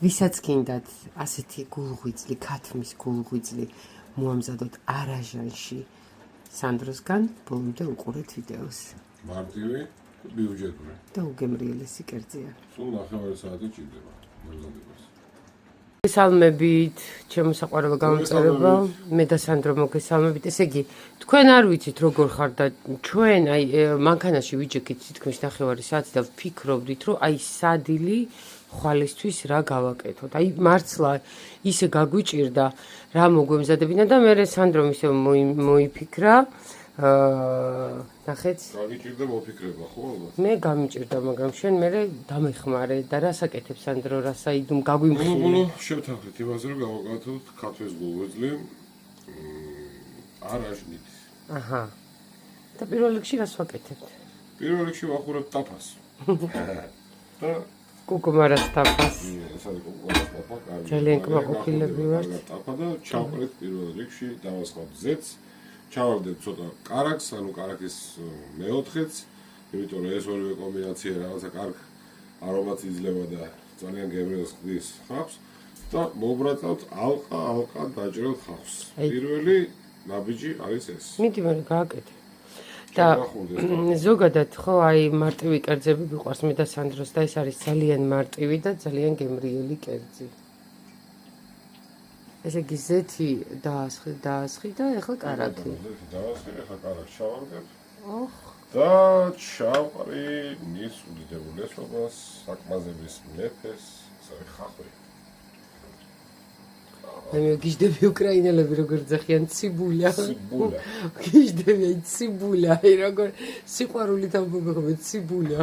ვისაც გინდათ ასეთი გულღვიძლი, ქათმის გულღვიძლი მოამზადოთ არაჟანში სანდროსგან, ბოლომდე უყურეთ ვიდეოს. მარტივი, ბიუჯეტური. და უგემრიელესი კერძია. სულ 9 საათი ჭირდება მომზადებას. მოგესალმებით, ჩემო საყვარელო გამომწერება, მე და სანდრო მოგესალმებით. ესე იგი, თქვენ არ ვიცით როგორ ხარ და ჩვენ აი მანქანაში ვიჯექით თითქმის 9 საათი და ვფიქრობდით, რომ აი სადილი ხვალისთვის რა გავაკეთოთ. აი მართლა ისე გაგვიჭირდა რა მოგვემზადებინა და მე სანდრომ ისე მოიფიქრა. ნახეთ. გაგიჭირდა მოფიქრება, ხო ალბათ? მე გამიჭირდა, მაგრამ შენ მე დამეხმარე და რას აკეთებ სანდრო, რა საიდუმ გაგვიმხილე. ბოლო შევთანხმდით იმაზე, რომ გავაკეთოთ ქათმის გულღვიძლი არაჟნით. აჰა. და პირველ რიგში რას ვაკეთებთ? პირველ რიგში ვახურებთ ტაფას. და კუკუმარას ტაფას. ეს არის კუკუმარას ტაფა, კარგი. ძალიან კმაყოფილები ვართ. ტაფა და ჩავყრით პირველ რიგში, დავასხავთ ზეთს. ჩავაგდეთ ცოტა კარაკს, ანუ კარაკის მეოთხეც, იმიტომ რომ ეს ორივე კომბინაცია რაღაცა კარგ არომატს იძლევა და ძალიან გემრიელს ხდის ხავს და მობრაწავთ ალყა დაჭრილ ხავს. პირველი ნაბიჯი არის ეს. მიდი მე გააკეთე. და ზოგადად ხო აი მარტივი კერძები მიყვარს მე და სანდროს და ეს არის ძალიან მარტივი და ძალიან გემრიელი კერძი. ესე იგი ზეთი დაასხი და ეხლა კარაკი. ზეთი დაასხი, ეხლა კარაკს ჩავაგდებ. ოხ. და ჩავყრი მის უდიდებულესობას, საკმაზების მეფეს, ეს ხახვი. მე გიждები უკრაინელები როგორ ძახიან ციბულა. ციბულა. გიждები ციბულა, აი როგორ სიყვარულით ამბობენ ციბულა.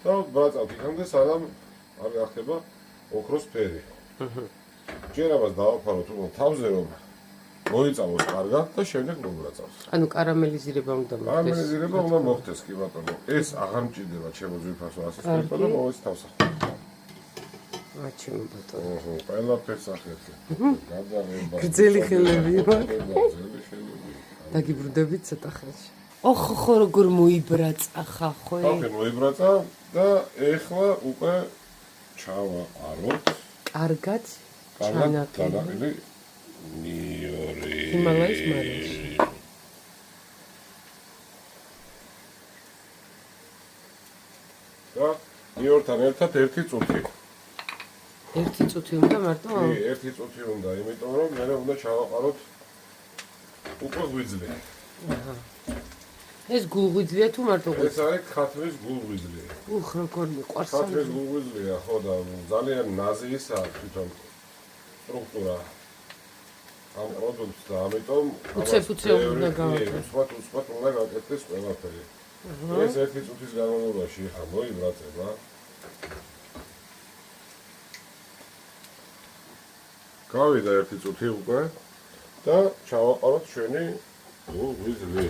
და ბრაწავთ იქამდე სანამ არ გახდება ოქროს ფერი. ჯერ ამას დავაფაროთ უბრალოდ თავზე რომ მოიწავოს კარგად და შემდეგ მობრაწავს. ანუ კარამელიზირება უნდა მოხდეს. კარამელიზირება უნდა მოხდეს, კი ბატონო. ეს აღარ მჭირდება ჩემო ძვირფასო ასისტენტო და მოიც თავსახურს. ჩემო ბატონო. ყველაფერს ახერხე. გადაღება. გრძელი ხელები ვარ. გრძელი ხელები. დაგიბრუნდებით ცოტა ხელში. ოხ როგორ მოიბრაცა ხახვე. ხახვე მოიბრაცა და ეხლა უკვე ჩავაყაროთ. კარგად ჩანაყილი ნიორი. ჰიმალაის მარილში. და ნიორთან ერთად 1 წუთი. 1 წუთი უნდა მარტო? კი, 1 წუთი უნდა, იმიტომ რომ მე უნდა ჩავაყაროთ უკვე ღვიძლი. აჰა. ეს გულღვიძლია თუ მარტო ღვიძლი? ეს არის ქათმის გულღვიძლი. უხ როგორ მიყვარს. ქათმის გულღვიძლია, ხო და ძალიან ნაზისაა თვითონ სტრუქტურა ამ პროდუქტს და ამიტომ უცებ უნდა გავაკეთო. უცბად უნდა გაკეთდეს ყველაფერი. ეს 1 წუთის განმავლობაში ხა მოიბრაწება. გავიდა 1 წუთი უკვე და ჩავაყაროთ ჩვენი გულღვიძლი.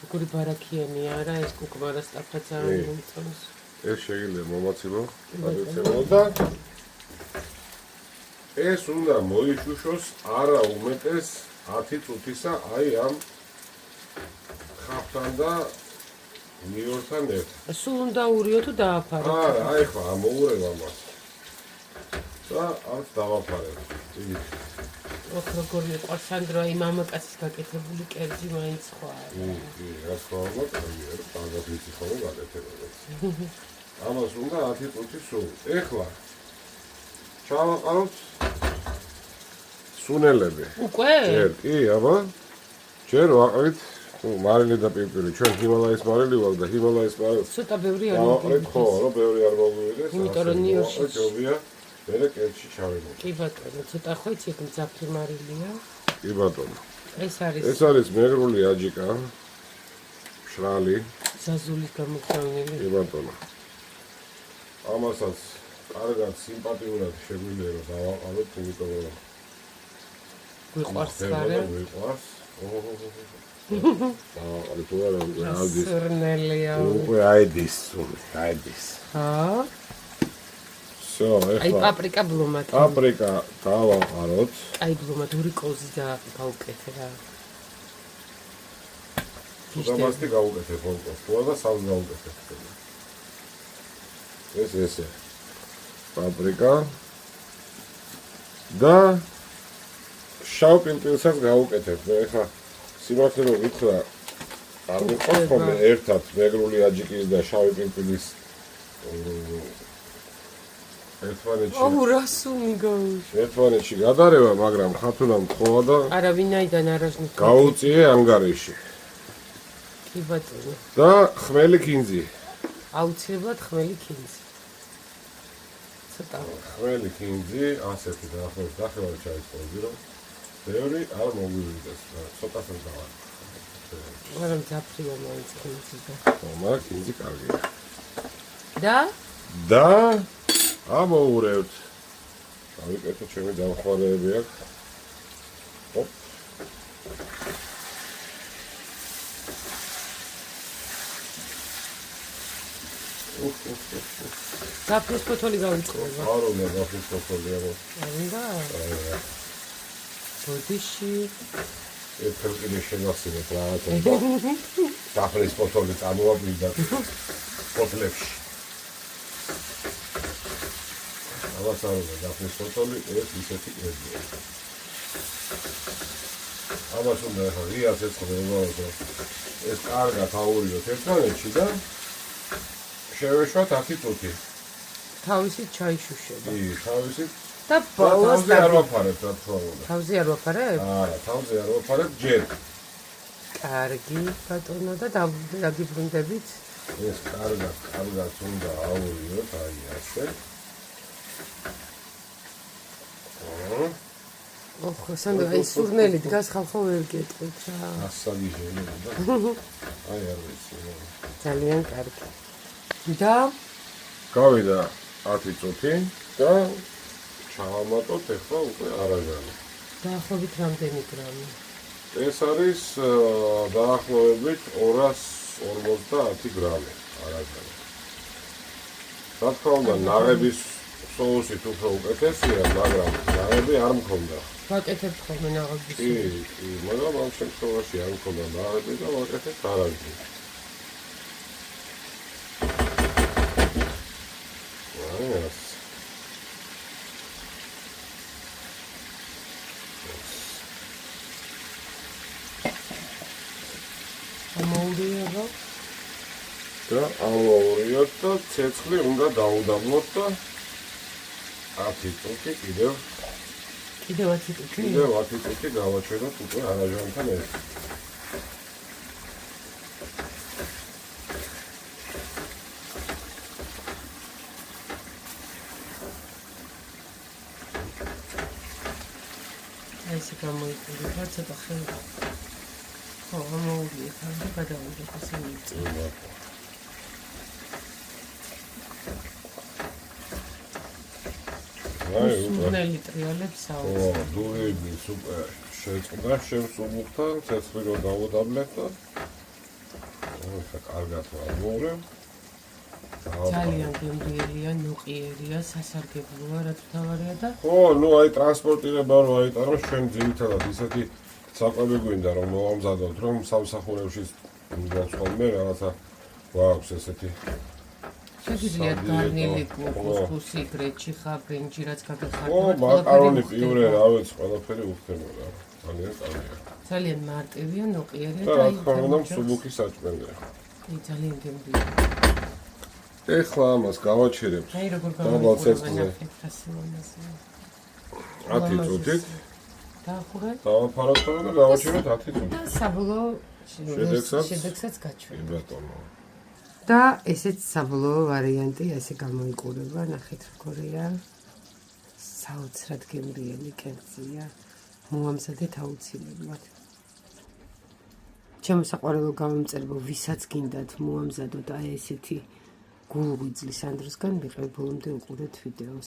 როგორი ბარაქიანია რა ეს კუკუმარას ტაფაც არ მომწონს. ეს შეიძლება მომაცილო, გადაცემო და ეს უნდა მოიშუშოს არა უმეტეს 10 წუთისა აი ამ ხავთან და ნიორთან ერთად. სულ უნდა ურიო თუ დააფარო? არა, აი ხა ამოურევ ამას. და არც დავაფარებ. იგი ოხ როგორ მიყვარს სანდრო აი მამაკაცის გაკეთებული კერძი მაინც ხო არა. კი, რა თქმა უნდა, კარგია, კარგად ვიცი ხოლმე გაკეთებოდა. ამას უნდა 10 წუთი სულ. ეხლა ჩავაყაროთ სუნელები. უკვე? ჯერ კი, აბა. ჯერ ვაყრით მარილი და პირპილი. ჩვენ ჰიმალაის მარილი ვარ და ჰიმალაის მარილი. ცოტა ბევრი არ ვაყრით ხო, რომ ბევრი არ მოგვივიდეს. იმიტომ რომ ნიორში ჯობია მე კერჩი ჩავემო. კი ბატონო, ცოტა ხო იცი, ეგ მძაფრი მარილია. კი ბატონო. ეს არის მეგრული აჯიკა. მშრალი. ზაზულის გამოყვანილი. კი ბატონო. ამასაც კარგად სიმპათიურად შეგვიძლია რომ დავაყაროთ, იმიტომ რომ გვიყვარს ხარე. გვიყვარს. დავაყარეთ უარამდის. სურნელია. უკვე აიდის. ჰა? всё, აი პაპრიკა ბლომად. პაპრიკა დავაყაროთ. აი ბლომად ორი კოზი და გავუკეთე რა. დამასტი გავუკეთე ფონკოს. თუ არა სავს გავუკეთე. ეს. პაპრიკა და შავ პილპილსაც გავუკეთებ. მე ხა სიმართლე რომ ვითხრა არ გიყავს ხოლმე ერთად მეგრული აჯიკის და შავი პილპილის ერთმანეთში გადარევა, მაგრამ ხათუნამ თხოვა და არა ვინაიდან არასდროს გაუწიე ანგარიში. კი ბატონო. და ხმელი კინძი. აუცილებლად ხმელი კინძი. ცოტა ხმელი კინძი, ასეთი დაახლოებით ჩაიწყობდი, რომ ბევრი არ მოგვივიდეს. ცოტასაც დავარ. მაგრამ ძაფრია მაინც კინძი და. მაგრამ კინძი კარგია. და ამოურევთ. დავიკეთე ჩემი დამხმარეები აქ. ჰოპ. გაფრის ფოთოლი გავიწყობა. არ უნდა გაფრის ფოთოლი არა. არა. ბოდიში ერთხელ შევახსენეთ რაღაცა. გაფრის ფოთოლი წამოვაკვირდა ფოთლებში. აბა საერთოდ გაფრის ფოთოლი ეს ისეთი ეზია. აბა უნდა ახლა რიას ეცხდება ეს კარგად აურიოთ ერთმანეთში და შევეშვათ 10 წუთი. თავისი ჩაიშუშება. კი, თავისი და თავზე არ ვაფარებ რა თქმა უნდა. თავზე არ ვაფარებ? არა, თავზე არ ვაფარებ ჯერ. კარგი, ბატონო და დაგიბრუნდებით. ეს კარგად უნდა აურიოთ, აი ასე. ოხ, სანდო, აი სურნელი დგას ხალხო ვერ გეტყვით რა. ასალი შეიძლება. აი არ ვიცი. ძალიან კარგი. და გავიდა 10 წუთი და ჩავამატოთ ახლა უკვე არაჟანი. დაახლოებით რამდენი გრამი? ეს არის დაახლოებით 250 გრამი არაჟანი. რა თქმა უნდა, ნაღების соусით უფრო უკეთესია, მაგრამ ნაღები არ მქონდა. ვაკეთებ ხოლმე ნაღების. კი, მაგრამ ამ შემთხვევაში არ მქონდა ნაღები და ვაკეთებ არაჟი. Yes. ამოურიება და ამოურიოთ და ცეცხლი უნდა დაუდაბლოთ და 10 წუთი კიდევ 10 წუთი? კიდევ 10 წუთი გავაჩეროთ უკვე არაჟანთან ერთად. ესე გამოიყურება ცოტა ხელი. ხო, ამოურიეთ და გადავიდეთ ესე მიწა. აი, სურნელი ტრიალებს აუწევ. ო, დუები სუპერ. შეწყდა შემსუბუქთან, ცეცხლი რო დავუდაბლეთ და ახლა კარგად ვამოურევ. ძალიან გემრიელია, ნუყიერია, სასარგებლოა, რაც თავარია და ხო, ნუ აი ტრანსპორტირება რო აიტარო ჩვენ ძირითადად ისეთი საკვები გვინდა რომ მოვამზადოთ რომ სამსახურებში გავცხობ რაღაცა გვაქვს ესეთი შეგიძლიათ გარნილი კუსკუსი, გრეჩიხა, ბრინჯი რაც ხო, გაგეხარდათ. მაკარონი, პიურე, რა ვიცი, ყველაფერი უხდებოდა. ძალიან კარგია. ძალიან მარტივია, ნუყიერია და და რა თქმა უნდა, მსუბუქი საჭმელია. კი, ძალიან გემრიელია. ეხლა ამას გავაჩერებთ. აი როგორ დაბალ ცეცხლზე. გამოვიყურებ ფასილონაზე. 10 წუთით დაახურეთ დავაფაროთ და გავაჩეროთ 10 წუთით. და საბოლოო შედეგსაც გაჩვენებთ. ბატონო. და ესეც საბოლოო ვარიანტი ესე გამოიყურება, ნახეთ როგორია. საოცრად გემრიელი კერძია. მოამზადეთ აუცილებლად. ჩემო საყვარელო გამომწერებო, ვისაც გინდათ მოამზადოთ აი ესეთი გულღვიძლი სანდროსგან, მიყევ ბოლომდე უყურეთ ვიდეოს.